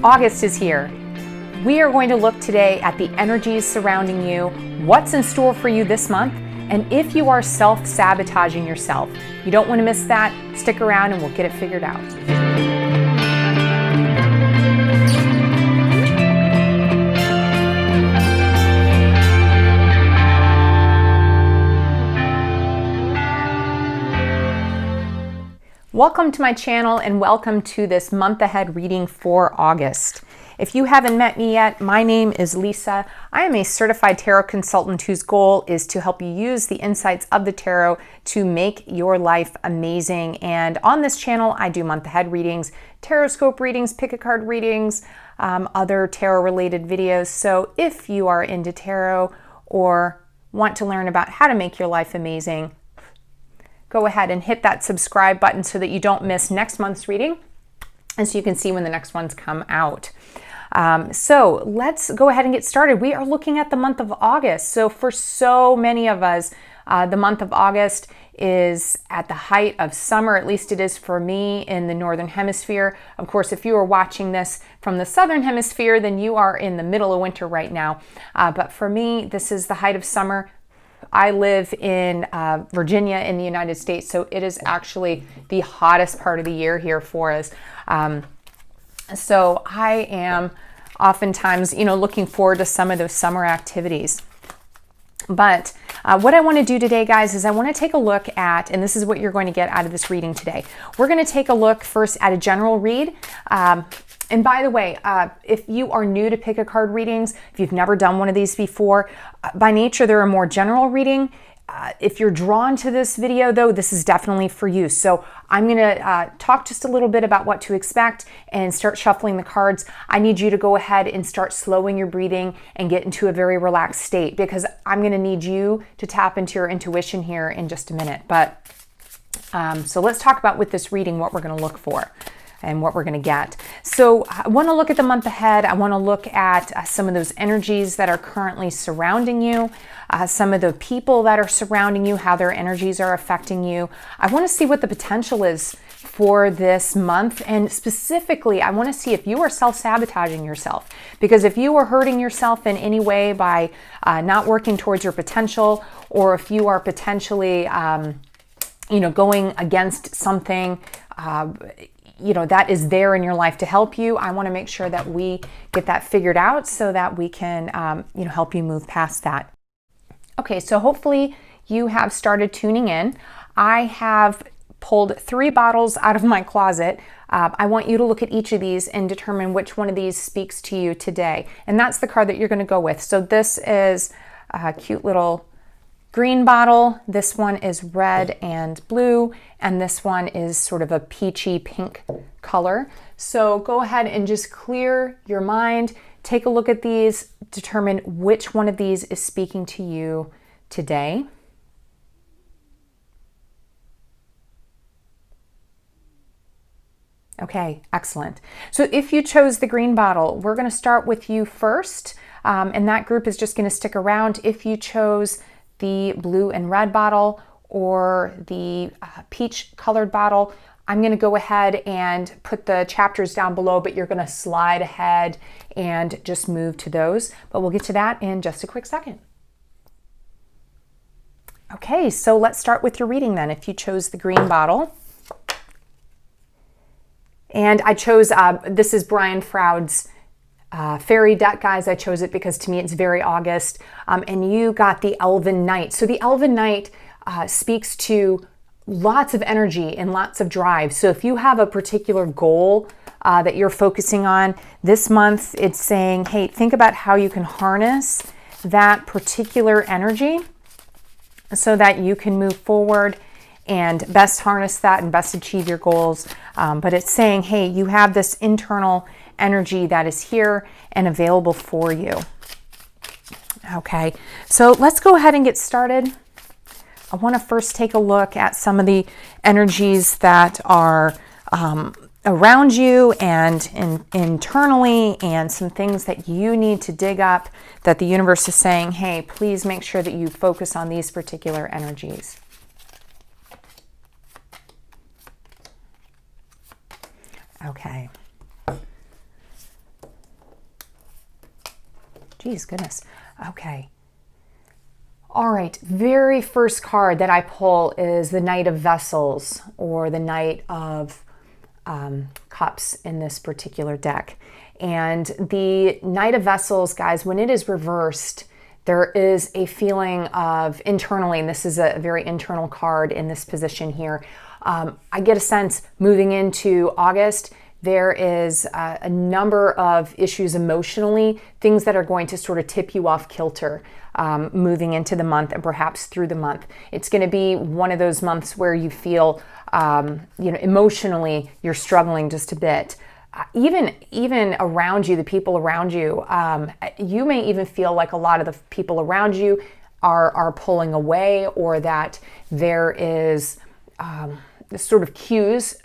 August is here. We are going to look today at the energies surrounding you, what's in store for you this month, and if you are self-sabotaging yourself. You don't want to miss that. Stick around and we'll get it figured out. Welcome to my channel and welcome to this month ahead reading for August. If you haven't met me yet, my name is Leesa. I am a certified tarot consultant whose goal is to help you use the insights of the tarot to make your life amazing. And on this channel, I do month ahead readings, tarotscope readings, pick a card readings, other tarot related videos. So if you are into tarot or want to learn about how to make your life amazing, go ahead and hit that subscribe button so that you don't miss next month's reading and so you can see when the next ones come out. So let's go ahead and get started. We are looking at the month of August. So for so many of us, the month of August is at the height of summer, at least it is for me in the Northern Hemisphere. Of course, if you are watching this from the Southern Hemisphere, then you are in the middle of winter right now. But for me, this is the height of summer. I live in Virginia in the United States, so it is actually the hottest part of the year here for us. So I am oftentimes, looking forward to some of those summer activities. But what I want to do today, guys, is I want to take a look at, and this is what you're going to get out of this reading today. We're going to take a look first at a general read. And by the way, if you are new to pick a card readings, if you've never done one of these before, by nature, they're a more general reading. If you're drawn to this video, though, this is definitely for you. So I'm going to talk just a little bit about what to expect and start shuffling the cards. I need you to go ahead and start slowing your breathing and get into a very relaxed state because I'm going to need you to tap into your intuition here in just a minute. But so let's talk about with this reading what we're going to look for and what we're going to get. So I want to look at the month ahead. I want to look at some of those energies that are currently surrounding you, some of the people that are surrounding you, how their energies are affecting you. I want to see what the potential is for this month. And specifically, I want to see if you are self-sabotaging yourself. Because if you are hurting yourself in any way by not working towards your potential, or if you are potentially, going against something, that is there in your life to help you. I want to make sure that we get that figured out so that we can, help you move past that. Okay, so hopefully you have started tuning in. I have pulled 3 bottles out of my closet. I want you to look at each of these and determine which one of these speaks to you today. And that's the card that you're going to go with. So this is a cute little green bottle, this one is red and blue, and this one is sort of a peachy pink color. So go ahead and just clear your mind, take a look at these, determine which one of these is speaking to you today. Okay, excellent. So if you chose the green bottle, we're going to start with you first, and that group is just going to stick around. If you chose the blue and red bottle or the peach colored bottle, I'm going to go ahead and put the chapters down below, but you're going to slide ahead and just move to those. But we'll get to that in just a quick second. Okay, so let's start with your reading then. If you chose the green bottle, and I chose, this is Brian Froud's fairy deck, guys. I chose it because to me it's very August, and you got the Elven Knight. So the Elven Knight speaks to lots of energy and lots of drive. So if you have a particular goal that you're focusing on this month, it's saying, hey, think about how you can harness that particular energy so that you can move forward and best harness that and best achieve your goals. But it's saying, hey, you have this internal energy that is here and available for you. Okay, so let's go ahead and get started. I want to first take a look at some of the energies that are around you and internally, and some things that you need to dig up that the universe is saying, hey, please make sure that you focus on these particular energies. Okay. Geez, goodness. Okay. All right, very first card that I pull is the Knight of Vessels, or the Knight of Cups in this particular deck. And the Knight of Vessels, guys, when it is reversed, there is a feeling of internally, and this is a very internal card in this position here. I get a sense moving into August, there is a number of issues emotionally, things that are going to sort of tip you off kilter moving into the month and perhaps through the month. It's going to be one of those months where you feel, emotionally you're struggling just a bit. Even around you, the people around you, you may even feel like a lot of the people around you are pulling away, or that there is sort of cues,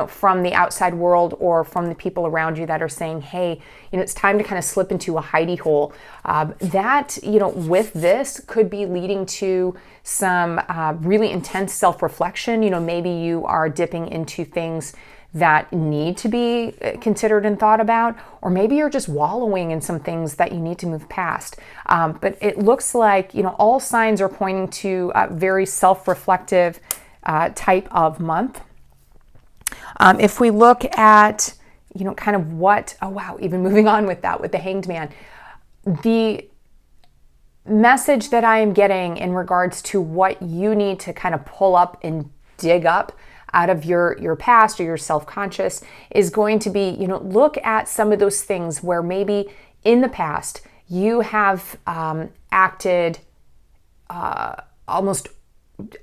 from the outside world or from the people around you that are saying, hey, it's time to kind of slip into a hidey hole. That, with this could be leading to some really intense self-reflection. Maybe you are dipping into things that need to be considered and thought about, or maybe you're just wallowing in some things that you need to move past. But it looks like, all signs are pointing to a very self-reflective type of month. If we look at, kind of what, oh wow, even moving on with that, with the Hanged Man, the message that I am getting in regards to what you need to kind of pull up and dig up out of your past or your self-conscious is going to be, look at some of those things where maybe in the past you have acted almost,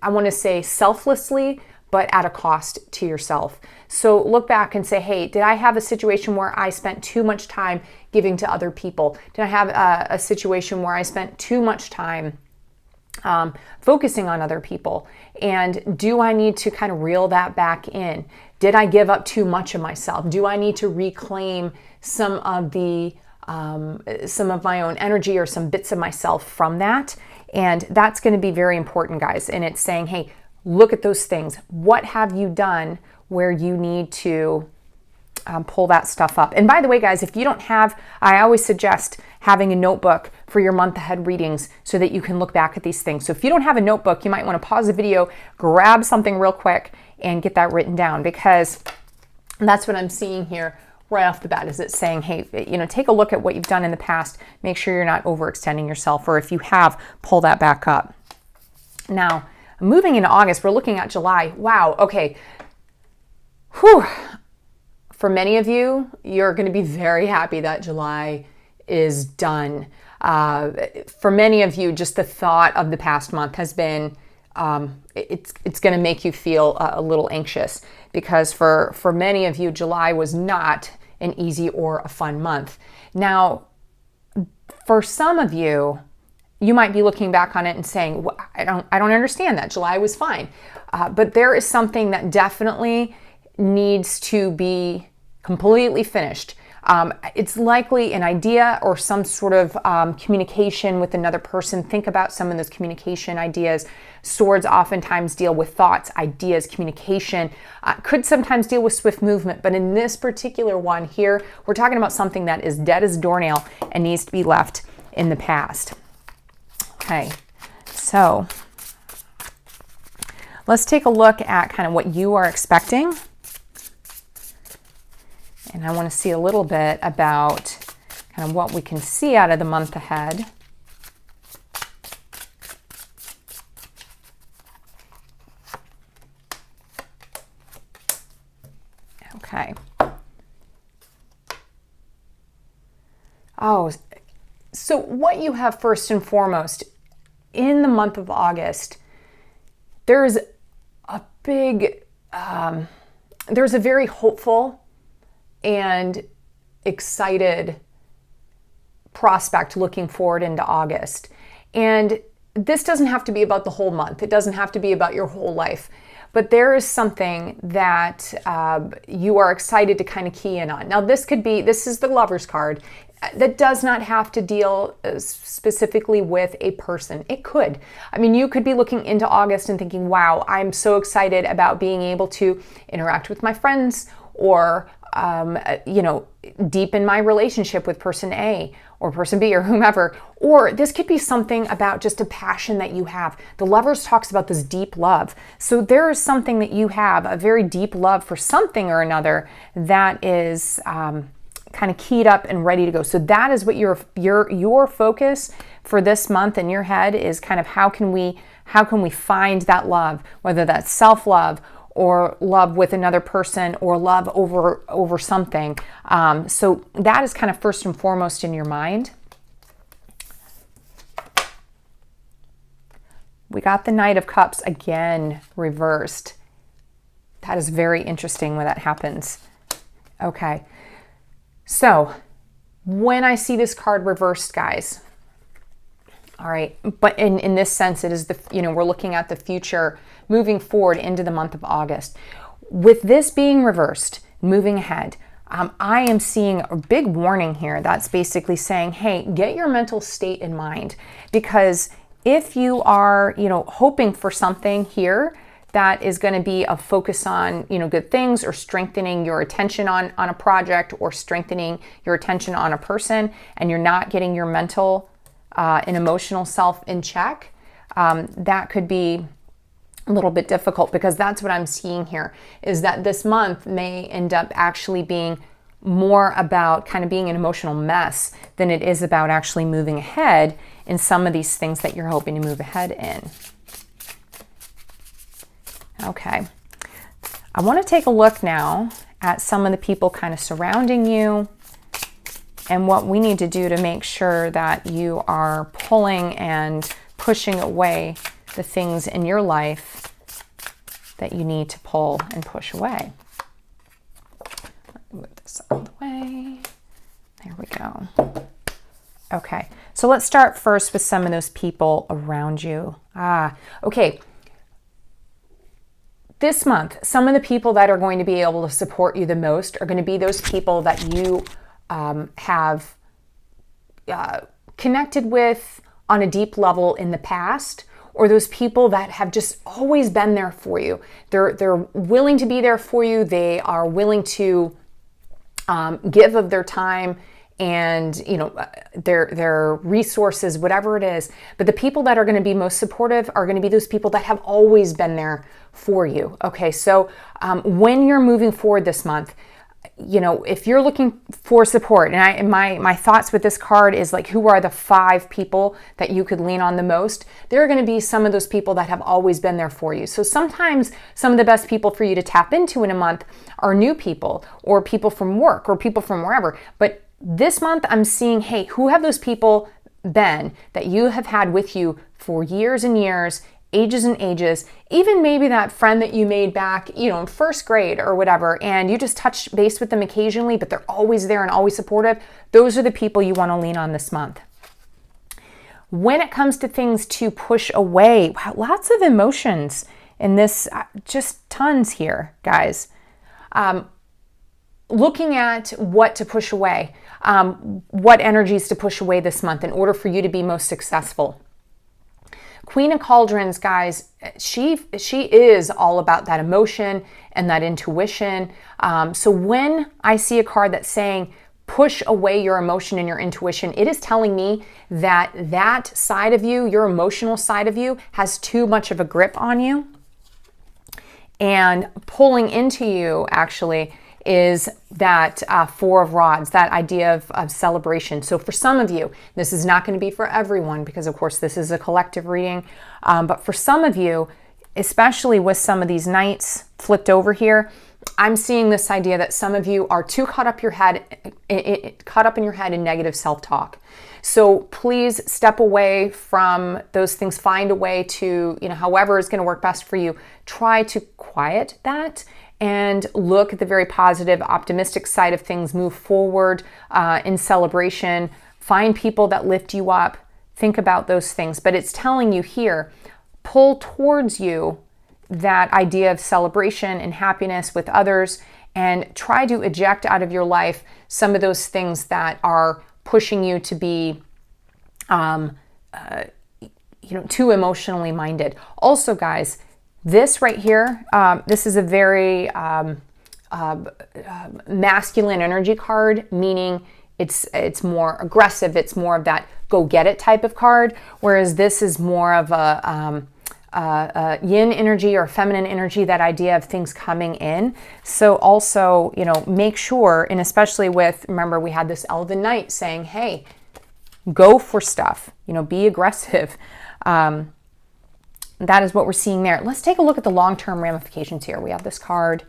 I want to say selflessly, but at a cost to yourself. So look back and say, hey, did I have a situation where I spent too much time giving to other people? Did I have a situation where I spent too much time focusing on other people? And do I need to kind of reel that back in? Did I give up too much of myself? Do I need to reclaim some of my own energy or some bits of myself from that? And that's going to be very important, guys. And it's saying, hey, look at those things. What have you done where you need to pull that stuff up? And by the way, guys, if you don't have, I always suggest having a notebook for your month ahead readings so that you can look back at these things. So if you don't have a notebook, you might want to pause the video, grab something real quick and get that written down, because that's what I'm seeing here right off the bat. Is it saying, hey, take a look at what you've done in the past, make sure you're not overextending yourself, or if you have, pull that back up. Now, moving into August, we're looking at July. Wow, okay. Whew. For many of you, you're going to be very happy that July is done. For many of you, just the thought of the past month has been, it's going to make you feel a little anxious, because for many of you, July was not an easy or a fun month. Now, for some of you, you might be looking back on it and saying, well, I don't understand that. July was fine. But there is something that definitely needs to be completely finished. It's likely an idea or some sort of communication with another person. Think about some of those communication ideas. Swords oftentimes deal with thoughts, ideas, communication, could sometimes deal with swift movement. But in this particular one here, we're talking about something that is dead as a doornail and needs to be left in the past. Okay, so let's take a look at kind of what you are expecting. And I want to see a little bit about kind of what we can see out of the month ahead. Okay. Oh, so what you have first and foremost in the month of August, there's a very hopeful and excited prospect looking forward into August. And this doesn't have to be about the whole month. It doesn't have to be about your whole life. But there is something that you are excited to kind of key in on. Now, this is the Lover's card. That does not have to deal specifically with a person. It could. I mean, you could be looking into August and thinking, wow, I'm so excited about being able to interact with my friends, or deepen my relationship with person A, or person B or whomever, or this could be something about just a passion that you have. The Lovers talks about this deep love. So there is something that you have, a very deep love for something or another that is kind of keyed up and ready to go. So that is what your focus for this month in your head is, kind of how can we find that love, whether that's self-love or love with another person or love over something. So that is kind of first and foremost in your mind. We got the Knight of Cups again reversed. That is very interesting when that happens. Okay. So when I see this card reversed, guys, all right, but in this sense, it is we're looking at the future moving forward into the month of August. With this being reversed, moving ahead, I am seeing a big warning here that's basically saying, hey, get your mental state in mind, because if you are, hoping for something here that is going to be a focus on, good things, or strengthening your attention on a project, or strengthening your attention on a person, and you're not getting your mental and emotional self in check, that could be a little bit difficult, because that's what I'm seeing here, is that this month may end up actually being more about kind of being an emotional mess than it is about actually moving ahead in some of these things that you're hoping to move ahead in. Okay, I want to take a look now at some of the people kind of surrounding you and what we need to do to make sure that you are pulling and pushing away the things in your life that you need to pull and push away. Let me move this out of the way. There we go. Okay, so let's start first with some of those people around you. Okay. This month, some of the people that are going to be able to support you the most are going to be those people that you have connected with on a deep level in the past, or those people that have just always been there for you. They're willing to be there for you. They are willing to give of their time and their resources, whatever it is. But the people that are going to be most supportive are going to be those people that have always been there for you. Okay, so when you're moving forward this month, if you're looking for support, and my thoughts with this card is like, who are the 5 people that you could lean on the most? There are going to be some of those people that have always been there for you. So sometimes some of the best people for you to tap into in a month are new people, or people from work, or people from wherever. But this month I'm seeing, hey, who have those people been that you have had with you for years and years, ages and ages, even maybe that friend that you made back, in first grade or whatever, and you just touch base with them occasionally, but they're always there and always supportive. Those are the people you want to lean on this month. When it comes to things to push away, wow, lots of emotions in this, just tons here, guys. Looking at what to push away, what energies to push away this month in order for you to be most successful. Queen of Cauldrons, guys, she is all about that emotion and that intuition. So when I see a card that's saying push away your emotion and your intuition, it is telling me that that side of you, your emotional side of you, has too much of a grip on you. And pulling into you, actually, is that 4 of Rods, that idea of celebration. So for some of you, this is not going to be for everyone, because of course this is a collective reading, but for some of you, especially with some of these knights flipped over here, I'm seeing this idea that some of you are too caught up in your head in negative self-talk. So please step away from those things. Find a way to, however is going to work best for you, try to quiet that and look at the very positive, optimistic side of things. Move forward in celebration. Find people that lift you up. Think about those things. But it's telling you here, pull towards you that idea of celebration and happiness with others, and try to eject out of your life some of those things that are pushing you to be too emotionally minded. Also, guys, this right here, this is a very masculine energy card, meaning it's more aggressive. It's more of that go get it type of card, whereas this is more of a yin energy or feminine energy, that idea of things coming in. So also, you know, make sure, and especially with, remember we had this Elven Knight saying, hey, go for stuff, you know, be aggressive. That is what we're seeing there. Let's take a look at the long-term ramifications here. We have this card.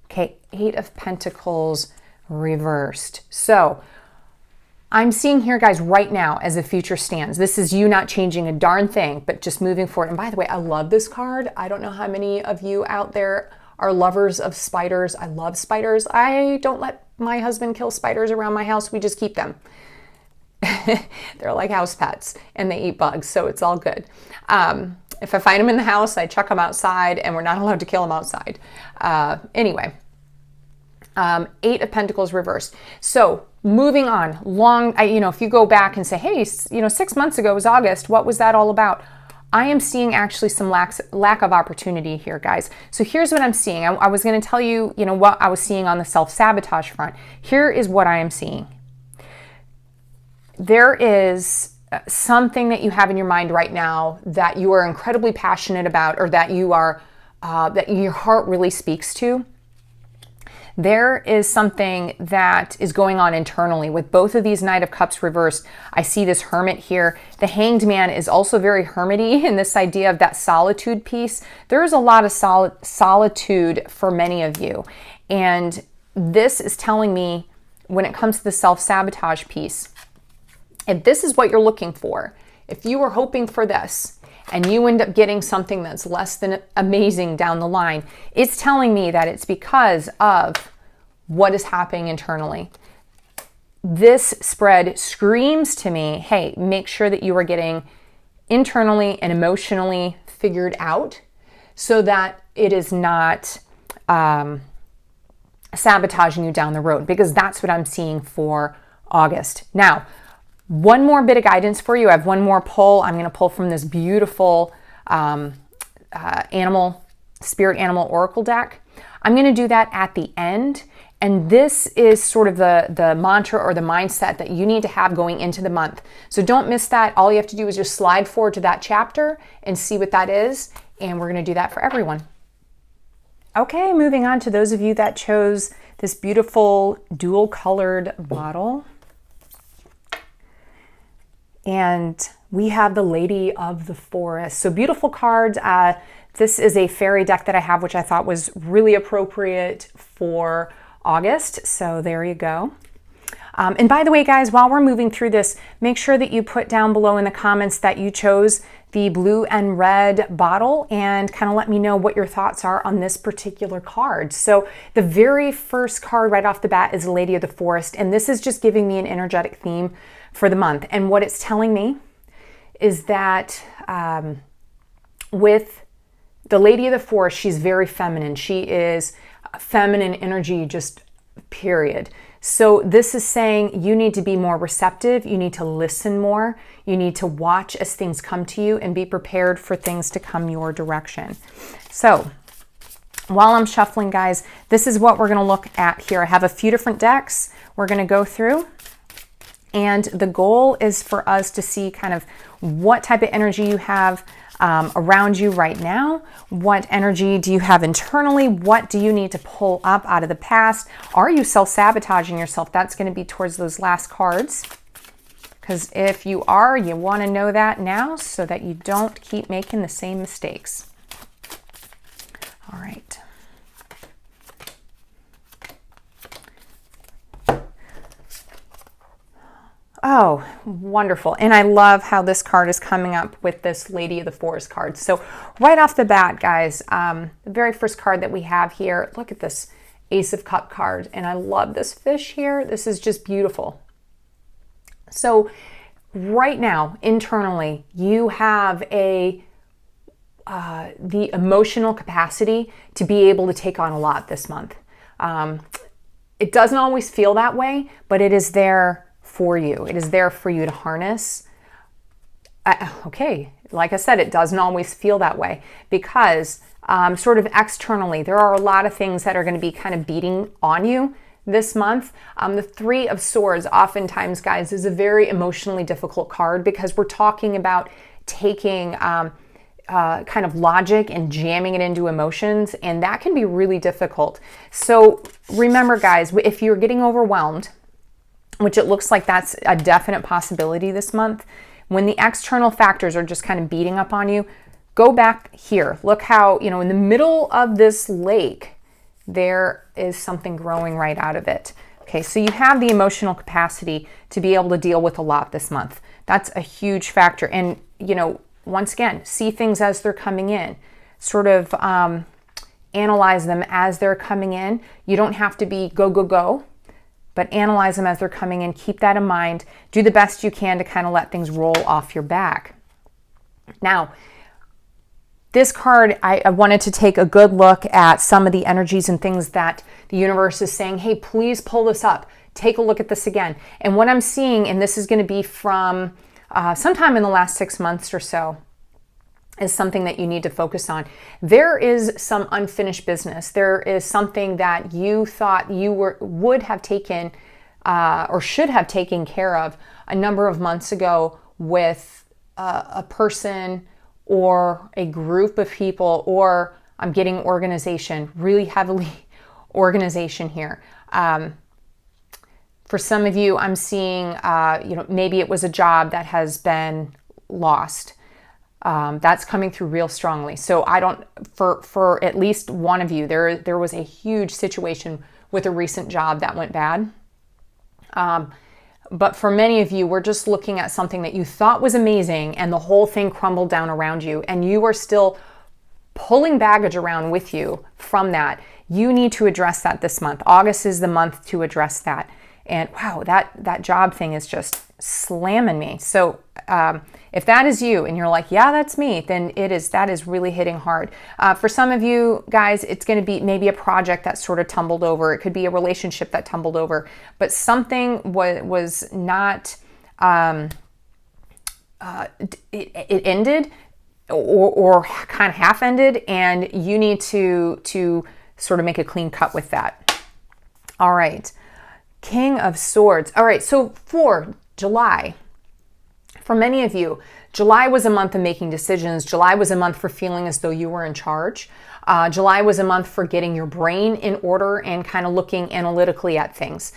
Okay, 8 of Pentacles reversed. So I'm seeing here, guys, right now as the future stands. This is you not changing a darn thing, but just moving forward. And by the way, I love this card. I don't know how many of you out there are lovers of spiders. I love spiders. I don't let my husband kill spiders around my house. We just keep them. They're like house pets and they eat bugs, so it's all good. If I find them in the house, I chuck them outside, and we're not allowed to kill them outside. Anyway, 8 of Pentacles reversed. So moving on, you know, if you go back and say, hey, you know, 6 months ago was August, what was that all about? I am seeing actually some lack of opportunity here, guys. So here's what I'm seeing. I was going to tell you, you know, what I was seeing on the self-sabotage front. Here is what I am seeing. There is something that you have in your mind right now that you are incredibly passionate about, or that you are, that your heart really speaks to. There is something that is going on internally with both of these Knight of Cups reversed. I see this Hermit here. The Hanged Man is also very hermity in this idea of that solitude piece. There is a lot of solitude for many of you. And this is telling me, when it comes to the self-sabotage piece, if this is what you're looking for, if you were hoping for this and you end up getting something that's less than amazing down the line, it's telling me that it's because of what is happening internally. This spread screams to me, hey, make sure that you are getting internally and emotionally figured out so that it is not sabotaging you down the road, because that's what I'm seeing for August. Now, one more bit of guidance for you. I have one more pull. I'm going to pull from this beautiful spirit animal oracle deck. I'm going to do that at the end. And this is sort of the mantra or the mindset that you need to have going into the month. So don't miss that. All you have to do is just slide forward to that chapter and see what that is. And we're going to do that for everyone. Okay, moving on to those of you that chose this beautiful dual colored bottle. And we have the Lady of the Forest. So beautiful cards. This is a fairy deck that I have, which I thought was really appropriate for August. So there you go. And by the way, guys, while we're moving through this, make sure that you put down below in the comments that you chose the blue and red bottle, and kind of let me know what your thoughts are on this particular card. So the very first card right off the bat is the Lady of the Forest. And this is just giving me an energetic theme for the month. And what it's telling me is that with the Lady of the Forest, she's very feminine. She is feminine energy, just period. So this is saying you need to be more receptive. You need to listen more. You need to watch as things come to you and be prepared for things to come your direction. So while I'm shuffling, guys, this is what we're going to look at here. I have a few different decks we're going to go through. And the goal is for us to see kind of what type of energy you have around you right now. What energy do you have internally? What do you need to pull up out of the past? Are you self-sabotaging yourself? That's going to be towards those last cards. Because if you are, you want to know that now so that you don't keep making the same mistakes. All right. Oh, wonderful. And I love how this card is coming up with this Lady of the Forest card. So right off the bat, guys, the very first card that we have here, look at this Ace of Cup card. And I love this fish here. This is just beautiful. So right now, internally, you have the emotional capacity to be able to take on a lot this month. It doesn't always feel that way, but it is there for you. It is there for you to harness. Okay, like I said, it doesn't always feel that way because sort of externally, there are a lot of things that are going to be kind of beating on you this month. The Three of Swords oftentimes, guys, is a very emotionally difficult card because we're talking about taking kind of logic and jamming it into emotions, and that can be really difficult. So remember, guys, if you're getting overwhelmed, which it looks like that's a definite possibility this month, when the external factors are just kind of beating up on you, go back here. Look how, in the middle of this lake, there is something growing right out of it. Okay, so you have the emotional capacity to be able to deal with a lot this month. That's a huge factor. And, once again, see things as they're coming in. Sort of analyze them as they're coming in. You don't have to be go, go, go, but analyze them as they're coming in. Keep that in mind. Do the best you can to kind of let things roll off your back. Now, this card, I wanted to take a good look at some of the energies and things that the universe is saying, hey, please pull this up. Take a look at this again. And what I'm seeing, and this is going to be from sometime in the last 6 months or so, is something that you need to focus on. There is some unfinished business. There is something that you thought you would have taken or should have taken care of a number of months ago with a person or a group of people, or I'm getting organization, really heavily organization here. For some of you, I'm seeing, maybe it was a job that has been lost. That's coming through real strongly. So for at least one of you, there was a huge situation with a recent job that went bad. But for many of you, we're just looking at something that you thought was amazing and the whole thing crumbled down around you, and you are still pulling baggage around with you from that. You need to address that this month. August is the month to address that. And wow, that job thing is just slamming me. So if that is you and you're like, yeah, that's me, then that is really hitting hard. For some of you guys, it's going to be maybe a project that sort of tumbled over. It could be a relationship that tumbled over, but something was not, it ended or kind of half ended, and you need to sort of make a clean cut with that. All right. King of Swords. All right, so for July, for many of you, July was a month of making decisions. July was a month for feeling as though you were in charge. July was a month for getting your brain in order and kind of looking analytically at things.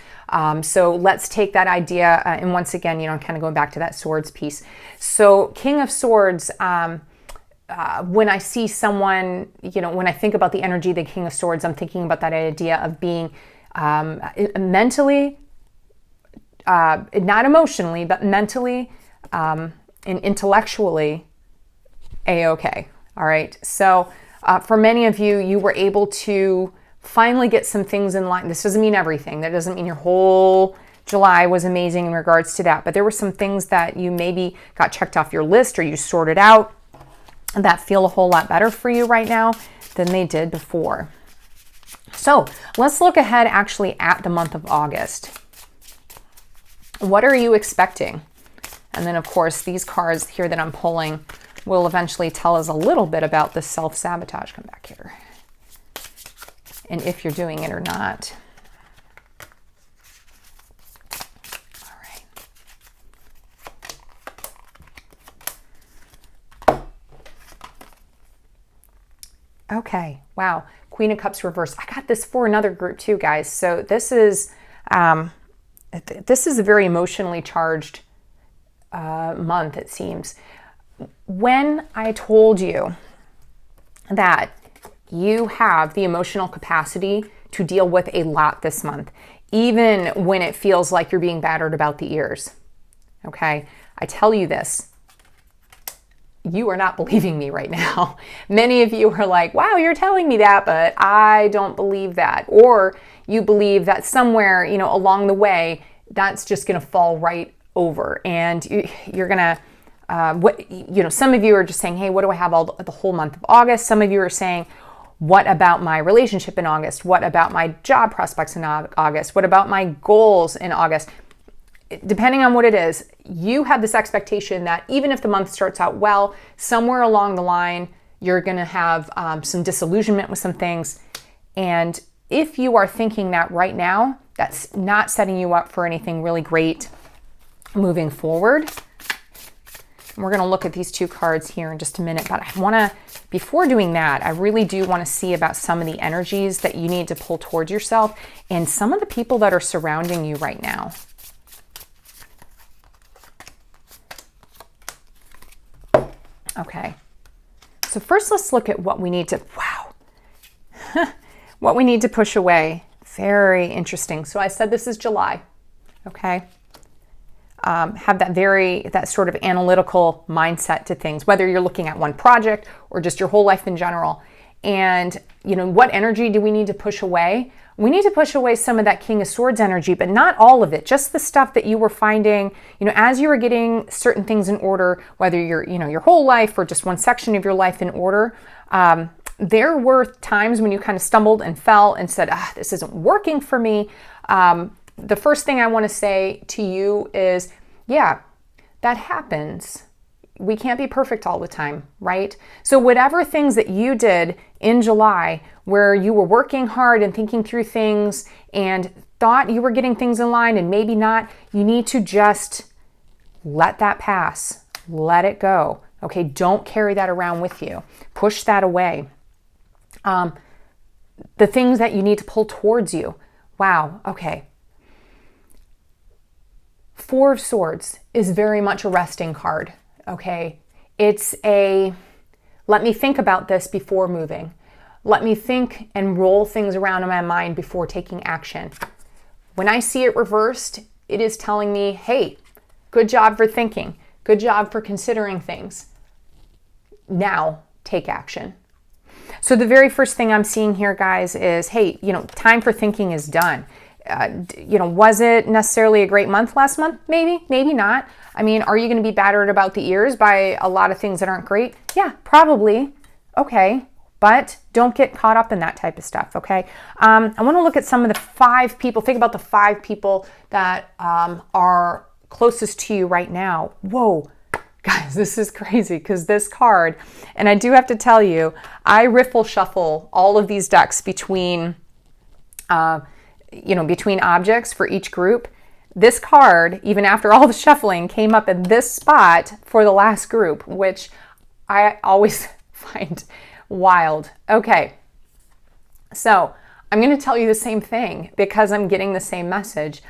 So let's take that idea, and once again, kind of going back to that swords piece. So King of Swords, when I see someone, when I think about the energy of the King of Swords, I'm thinking about that idea of being mentally, not emotionally, but mentally and intellectually A-okay. All right. So for many of you, you were able to finally get some things in line. This doesn't mean everything. That doesn't mean your whole July was amazing in regards to that. But there were some things that you maybe got checked off your list or you sorted out that feel a whole lot better for you right now than they did before. So let's look ahead actually at the month of August. What are you expecting? And then, of course, these cards here that I'm pulling will eventually tell us a little bit about the self-sabotage. Come back here. And if you're doing it or not. All right. Okay. Wow. Queen of Cups reversed. I got this for another group too, guys. So this is a very emotionally charged month, it seems. When I told you that you have the emotional capacity to deal with a lot this month, even when it feels like you're being battered about the ears, okay? I tell you this. You are not believing me right now. Many of you are like, wow, you're telling me that, but I don't believe that. Or you believe that somewhere, along the way, that's just going to fall right over. And you're going to, some of you are just saying, hey, what do I have the whole month of August? Some of you are saying, what about my relationship in August? What about my job prospects in August? What about my goals in August? Depending on what it is, you have this expectation that even if the month starts out well, somewhere along the line, you're going to have some disillusionment with some things. And if you are thinking that right now, that's not setting you up for anything really great moving forward. And we're going to look at these 2 cards here in just a minute, but I want to, before doing that, I really do want to see about some of the energies that you need to pull towards yourself and some of the people that are surrounding you right now. Okay. So first let's look at what we need to, wow, what we need to push away. Very interesting. So I said this is July, okay? Have that sort of analytical mindset to things, whether you're looking at one project or just your whole life in general. And, you know, what energy do we need to push away? We need to push away some of that King of Swords energy, but not all of it, just the stuff that you were finding, you know, as you were getting certain things in order, whether you're, you know, your whole life or just one section of your life in order. There were times when you kind of stumbled and fell and said, this isn't working for me. The first thing I want to say to you is, yeah, that happens. We can't be perfect all the time, right? So whatever things that you did in July where you were working hard and thinking through things and thought you were getting things in line and maybe not, you need to just let that pass. Let it go. Okay, don't carry that around with you. Push that away. The things that you need to pull towards you. Wow, okay. 4 of Swords is very much a resting card, okay? It's a, let me think about this before moving. Let me think and roll things around in my mind before taking action. When I see it reversed, it is telling me, hey, good job for thinking. Good job for considering things. Now, take action. So the very first thing I'm seeing here, guys, is, hey, you know, time for thinking is done. You know, was it necessarily a great month last month? Maybe, maybe not. I mean, are you going to be battered about the ears by a lot of things that aren't great? Yeah, probably. Okay. But don't get caught up in that type of stuff, okay? I want to look at some of the 5 people. Think about the 5 people that are closest to you right now. Whoa, guys, this is crazy because this card, and I do have to tell you, I riffle shuffle all of these decks between between objects for each group. This card, even after all the shuffling, came up in this spot for the last group, which I always find wild. Okay, so I'm going to tell you the same thing because I'm getting the same message.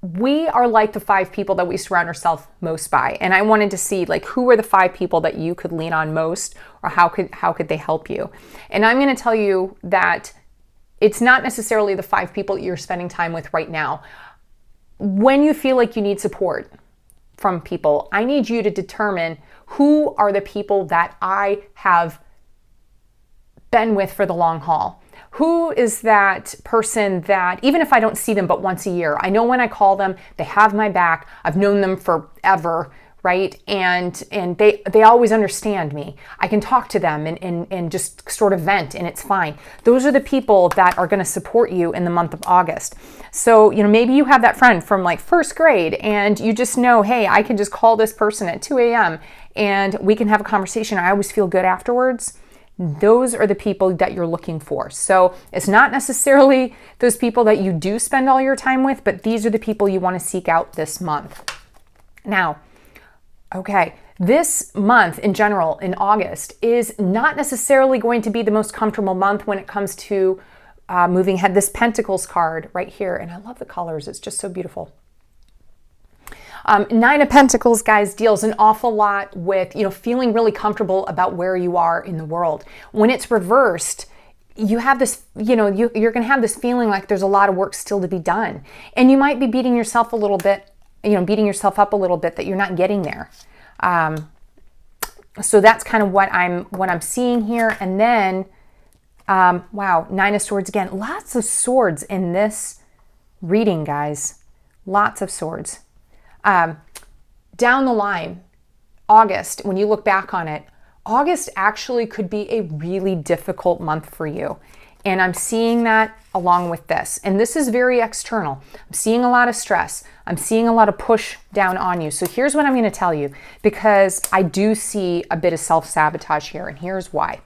We are like the 5 people that we surround ourselves most by. And I wanted to see, like, who are the 5 people that you could lean on most, or how could they help you? And I'm going to tell you that it's not necessarily the 5 people that you're spending time with right now. When you feel like you need support from people, I need you to determine who are the people that I have been with for the long haul. Who is that person that, even if I don't see them but once a year, I know when I call them, they have my back. I've known them forever, right? And they always understand me. I can talk to them and just sort of vent, and it's fine. Those are the people that are going to support you in the month of August. So, you know, maybe you have that friend from like first grade and you just know, hey, I can just call this person at 2 a.m. and we can have a conversation. I always feel good afterwards. Those are the people that you're looking for. So it's not necessarily those people that you do spend all your time with, but these are the people you want to seek out this month. Now, okay, this month in general, in August, is not necessarily going to be the most comfortable month when it comes to moving ahead. This Pentacles card right here, and I love the colors. It's just so beautiful. 9 of Pentacles, guys, deals an awful lot with, you know, feeling really comfortable about where you are in the world. When it's reversed, you have this, you know, you're going to have this feeling like there's a lot of work still to be done. And you might be beating yourself a little bit, you know, beating yourself up a little bit that you're not getting there. So that's kind of what I'm seeing here. And then, wow, 9 of Swords again. Lots of swords in this reading, guys. Lots of swords. Down the line, August, when you look back on it, August actually could be a really difficult month for you. And I'm seeing that along with this. And this is very external. I'm seeing a lot of stress. I'm seeing a lot of push down on you. So here's what I'm going to tell you, because I do see a bit of self-sabotage here, and here's why.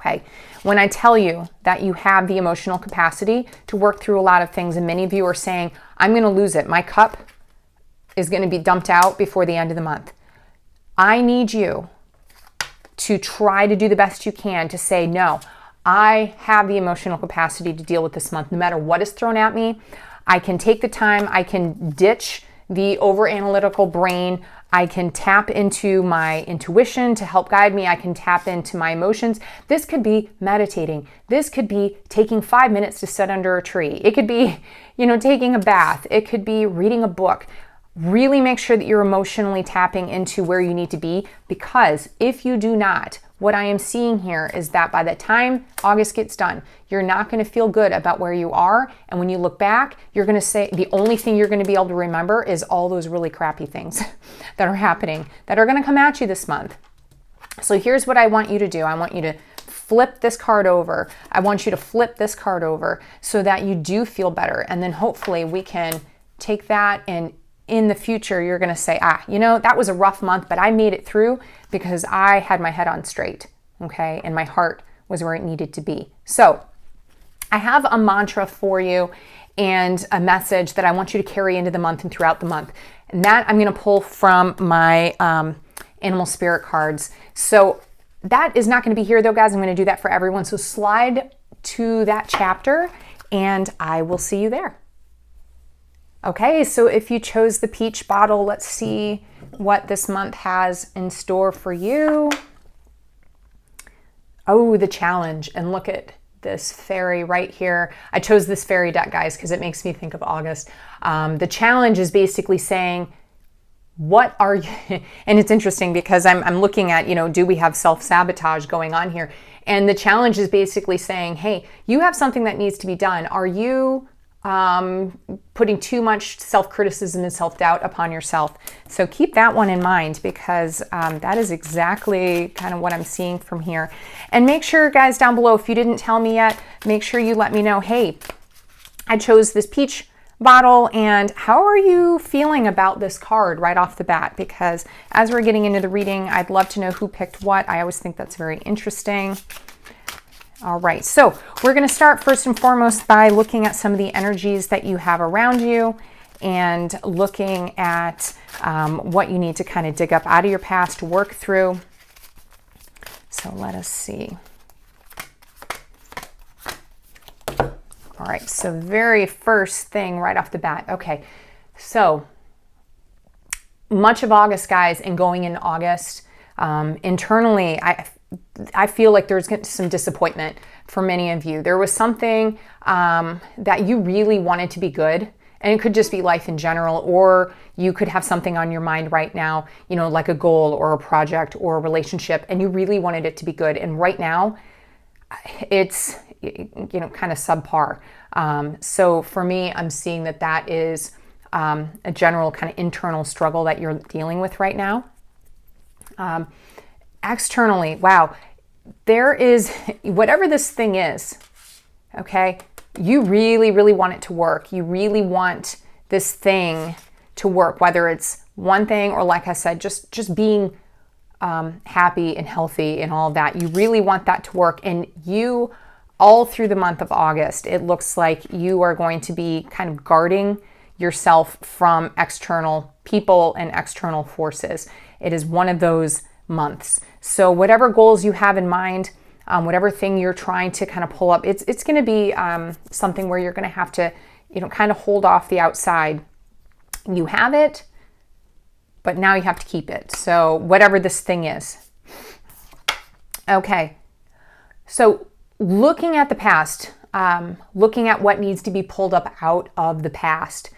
okay? When I tell you that you have the emotional capacity to work through a lot of things, and many of you are saying, I'm going to lose it. My cup is going to be dumped out before the end of the month. I need you to try to do the best you can to say, no, I have the emotional capacity to deal with this month. No matter what is thrown at me, I can take the time, I can ditch the over-analytical brain, I can tap into my intuition to help guide me, I can tap into my emotions. This could be meditating. This could be taking 5 minutes to sit under a tree. It could be, taking a bath. It could be reading a book. Really make sure that you're emotionally tapping into where you need to be, because if you do not, what I am seeing here is that by the time August gets done, you're not going to feel good about where you are. And when you look back, you're going to say the only thing you're going to be able to remember is all those really crappy things that are happening that are going to come at you this month. So here's what I want you to do. I want you to flip this card over. I want you to flip this card over so that you do feel better. And then hopefully we can take that, and in the future, you're going to say, that was a rough month, but I made it through because I had my head on straight, okay? And my heart was where it needed to be. So I have a mantra for you and a message that I want you to carry into the month and throughout the month. And that I'm going to pull from my animal spirit cards. So that is not going to be here though, guys. I'm going to do that for everyone. So slide to that chapter and I will see you there. Okay, so if you chose the peach bottle, let's see what this month has in store for you. Oh, the challenge. And look at this fairy right here. I chose this fairy deck, guys, because it makes me think of August. The challenge is basically saying, what are you, and it's interesting because I'm looking at, do we have self-sabotage going on here? And the challenge is basically saying, hey, you have something that needs to be done. Are you putting too much self-criticism and self-doubt upon yourself? So keep that one in mind, because that is exactly kind of what I'm seeing from here. And make sure, guys, down below, if you didn't tell me yet, make sure you let me know, hey, I chose this peach bottle, and how are you feeling about this card right off the bat? Because as we're getting into the reading, I'd love to know who picked what. I always think that's very interesting. All right, so we're going to start first and foremost by looking at some of the energies that you have around you and looking at what you need to kind of dig up out of your past, work through. So let us see. All right, so very first thing right off the bat. Okay, so much of August, guys, and going in August, internally, I feel like there's some disappointment for many of you. There was something that you really wanted to be good, and it could just be life in general, or you could have something on your mind right now, like a goal or a project or a relationship, and you really wanted it to be good. And right now, it's, kind of subpar. So for me, I'm seeing that is a general kind of internal struggle that you're dealing with right now. Externally, wow, there is, whatever this thing is, okay, you really, really want it to work. You really want this thing to work, whether it's one thing or, like I said, just being happy and healthy and all of that. You really want that to work. And you, all through the month of August, it looks like you are going to be kind of guarding yourself from external people and external forces. It is one of those months. So whatever goals you have in mind, whatever thing you're trying to kind of pull up, it's going to be something where you're going to have to, kind of hold off the outside. You have it, but now you have to keep it. So whatever this thing is. Okay. So looking at the past, looking at what needs to be pulled up out of the past,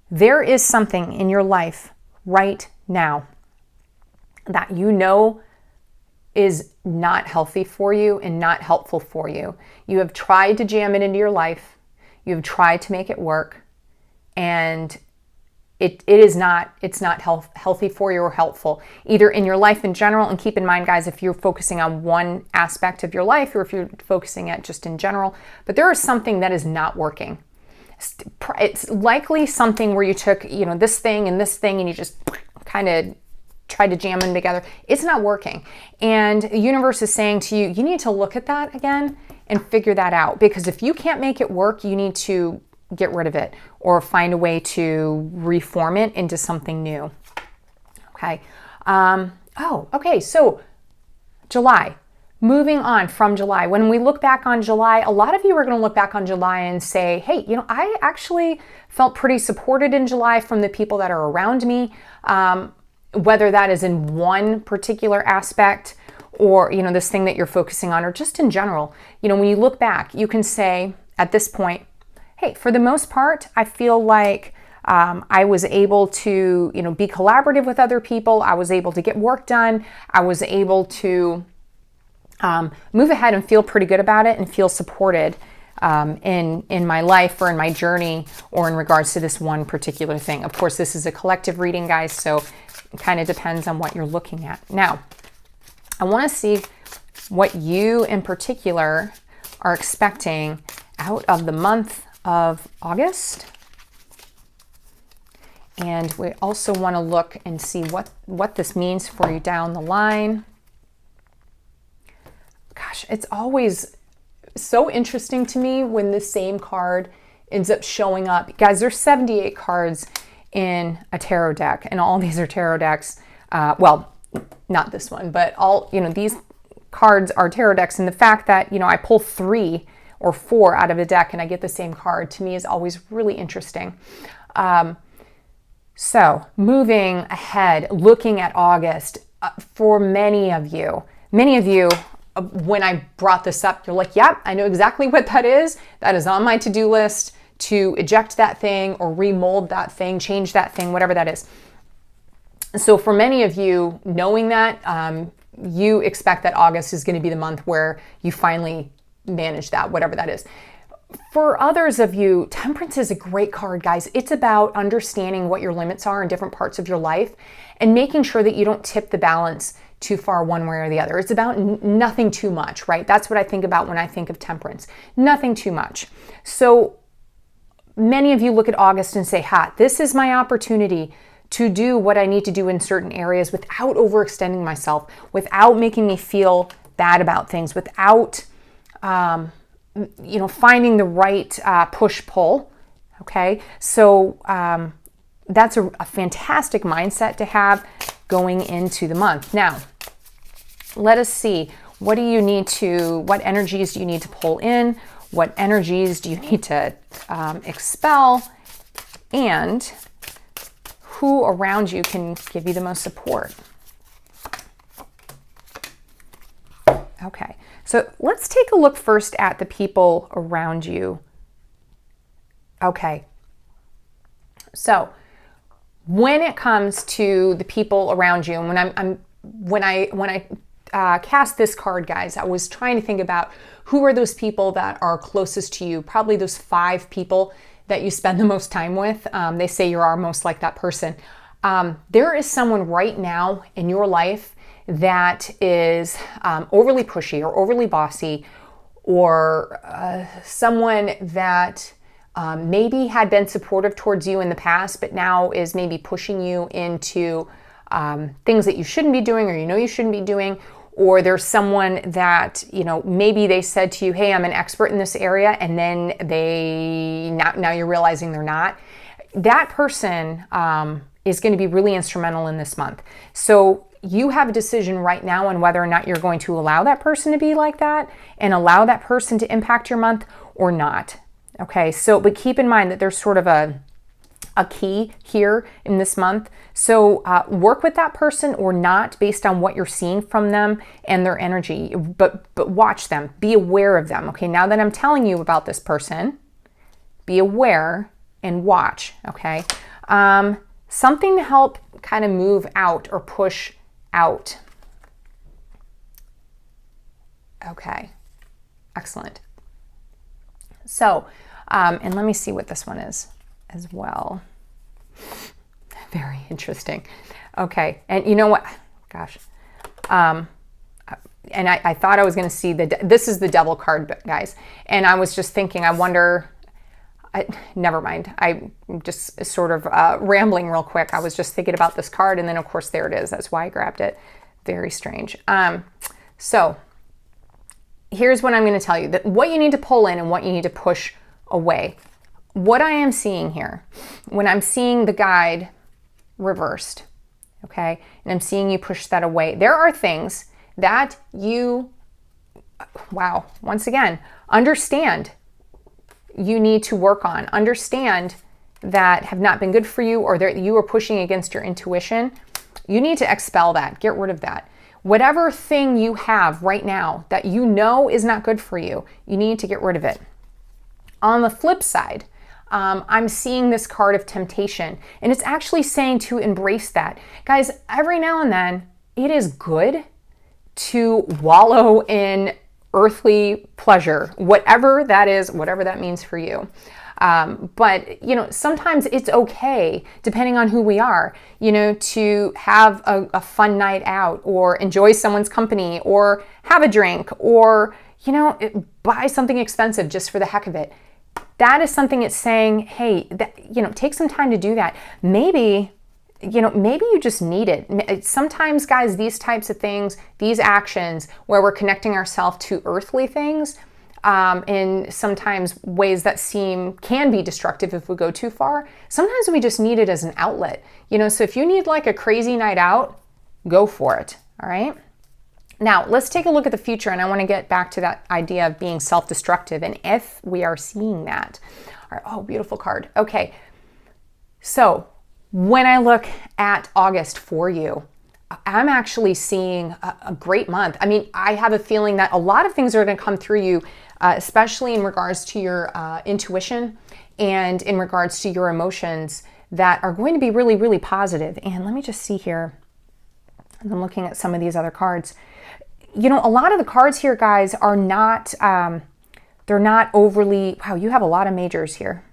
there is something in your life right now that is not healthy for you and not helpful for you. You have tried to jam it into your life. You have tried to make it work, and it's not healthy for you or helpful, either in your life in general. And keep in mind, guys, if you're focusing on one aspect of your life or if you're focusing at just in general, but there is something that is not working. It's likely something where you took, this thing and you just kind of tried to jam them together. It's not working. And the universe is saying to you, you need to look at that again and figure that out. Because if you can't make it work, you need to get rid of it or find a way to reform it into something new. Okay. Okay. So July. Moving on from July. When we look back on July, a lot of you are going to look back on July and say, hey, I actually felt pretty supported in July from the people that are around me, whether that is in one particular aspect or, this thing that you're focusing on, or just in general. When you look back, you can say at this point, hey, for the most part, I feel like I was able to, be collaborative with other people. I was able to get work done. I was able to move ahead and feel pretty good about it and feel supported in my life or in my journey or in regards to this one particular thing. Of course, this is a collective reading, guys, so it kind of depends on what you're looking at. Now, I want to see what you in particular are expecting out of the month of August. And we also want to look and see what this means for you down the line. Gosh, it's always so interesting to me when the same card ends up showing up. Guys, there's 78 cards in a tarot deck, and all these are tarot decks. Well, not this one, but all, these cards are tarot decks. And the fact that, I pull 3 or 4 out of a deck and I get the same card, to me is always really interesting. So moving ahead, looking at August, for many of you, when I brought this up, you're like, yep, I know exactly what that is. That is on my to-do list to eject that thing or remold that thing, change that thing, whatever that is. So for many of you, knowing that, you expect that August is going to be the month where you finally manage that, whatever that is. For others of you, Temperance is a great card, guys. It's about understanding what your limits are in different parts of your life and making sure that you don't tip the balance too far one way or the other. It's about nothing too much, right? That's what I think about when I think of Temperance. Nothing too much. So many of you look at August and say, this is my opportunity to do what I need to do in certain areas without overextending myself, without making me feel bad about things, without finding the right push-pull, okay? So that's a fantastic mindset to have going into the month. Now, let us see, what energies do you need to pull in? What energies do you need to expel? And who around you can give you the most support? Okay, so let's take a look first at the people around you. Okay, so when it comes to the people around you, and when I cast this card, guys, I was trying to think about who are those people that are closest to you, probably those 5 people that you spend the most time with. They say you are most like that person. There is someone right now in your life that is overly pushy or overly bossy, or someone that maybe had been supportive towards you in the past, but now is maybe pushing you into things that you shouldn't be doing, or you shouldn't be doing. Or there's someone that, maybe they said to you, hey, I'm an expert in this area, and then now you're realizing they're not. That person is going to be really instrumental in this month. So you have a decision right now on whether or not you're going to allow that person to be like that and allow that person to impact your month or not. Okay, so, but keep in mind that there's sort of a key here in this month. So work with that person or not based on what you're seeing from them and their energy, but watch them, be aware of them. Okay, now that I'm telling you about this person, be aware and watch, okay? Something to help kind of move out or push out. Okay, excellent. So, and let me see what this one is as well. Very interesting. Okay, and you know what? Gosh. And I thought I was going to see this is the Devil card, guys. And I was just thinking, I wonder, never mind. I'm just sort of rambling real quick. I was just thinking about this card, and then of course there it is. That's why I grabbed it. Very strange. So here's what I'm going to tell you, that what you need to pull in and what you need to push away. What I am seeing here, when I'm seeing the guide reversed, okay, and I'm seeing you push that away, there are things that you, wow, once again, understand you need to work on, understand that have not been good for you, or that you are pushing against your intuition. You need to expel that, get rid of that. Whatever thing you have right now that you know is not good for you, you need to get rid of it. On the flip side, I'm seeing this card of temptation, and it's actually saying to embrace that. Guys, every now and then, it is good to wallow in earthly pleasure, whatever that is, whatever that means for you. But, you know, sometimes it's okay, depending on who we are, you know, to have a fun night out, or enjoy someone's company, or have a drink, or, you know, buy something expensive just for the heck of it. That is something it's saying, hey, you know, take some time to do that. Maybe, you know, maybe you just need it. Sometimes, guys, these types of things, these actions where we're connecting ourselves to earthly things, in sometimes ways that can be destructive if we go too far, sometimes we just need it as an outlet. You know, so if you need like a crazy night out, go for it, all right? Now, let's take a look at the future, and I want to get back to that idea of being self-destructive, and if we are seeing that. All right, oh, beautiful card. Okay, so when I look at August for you, I'm actually seeing a great month. I mean, I have a feeling that a lot of things are going to come through you, especially in regards to your intuition and in regards to your emotions, that are going to be really, really positive. And let me just see here. I'm looking at some of these other cards. You know, a lot of the cards here, guys, are not, they're not overly, wow, you have a lot of majors here.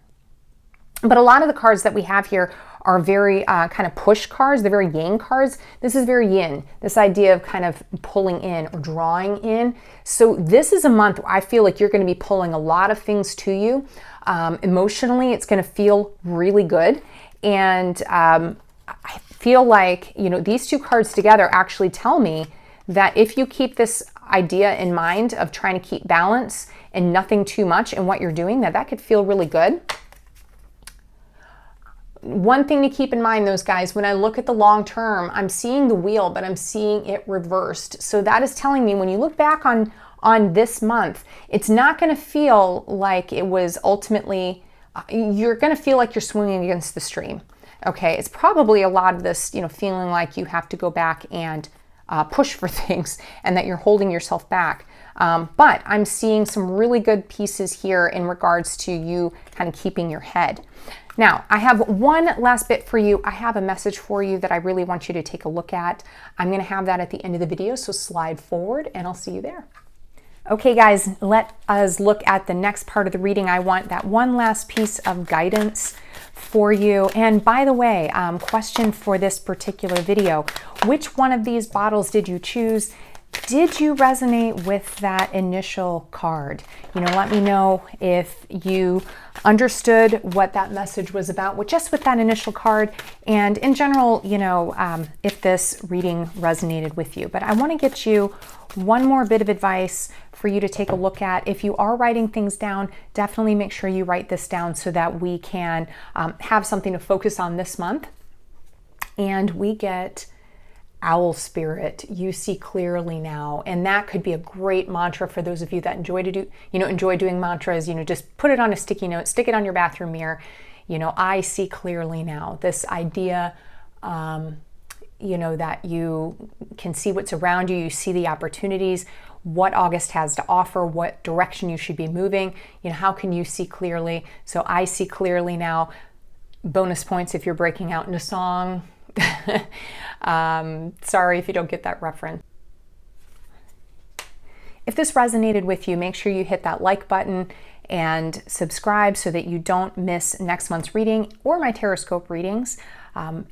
But a lot of the cards that we have here are very kind of push cards. They're very yang cards. This is very yin, this idea of kind of pulling in or drawing in. So this is a month where I feel like you're going to be pulling a lot of things to you. Emotionally, it's going to feel really good. And I feel like, you know, these two cards together actually tell me that if you keep this idea in mind of trying to keep balance and nothing too much in what you're doing, that could feel really good. One thing to keep in mind, those guys, when I look at the long term, I'm seeing the wheel, but I'm seeing it reversed. So that is telling me when you look back on this month, it's not going to feel like it was ultimately, you're going to feel like you're swimming against the stream. Okay, it's probably a lot of this, you know, feeling like you have to go back and push for things, and that you're holding yourself back. But I'm seeing some really good pieces here in regards to you kind of keeping your head. Now, I have one last bit for you. I have a message for you that I really want you to take a look at. I'm going to have that at the end of the video, so slide forward and I'll see you there. Okay, guys, let us look at the next part of the reading. I want that one last piece of guidance for you. And by the way, question for this particular video, which one of these bottles did you choose? Did you resonate with that initial card? You know, let me know if you understood what that message was about with that initial card, and in general, you know, if this reading resonated with you. But I want to get you one more bit of advice for you to take a look at. If you are writing things down, definitely make sure you write this down so that we can have something to focus on this month. And we get owl spirit, you see clearly now. And that could be a great mantra for those of you that enjoy doing mantras. You know, just put it on a sticky note, stick it on your bathroom mirror. You know, I see clearly now. This idea, you know, that you can see what's around you, you see the opportunities, what August has to offer, what direction you should be moving. You know, how can you see clearly? So I see clearly now. Bonus points if you're breaking out into song. Sorry if you don't get that reference. If this resonated with you, make sure you hit that like button and subscribe so that you don't miss next month's reading or my tarotscope readings.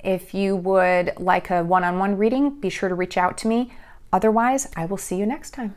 If you would like a one-on-one reading, be sure to reach out to me. Otherwise, I will see you next time.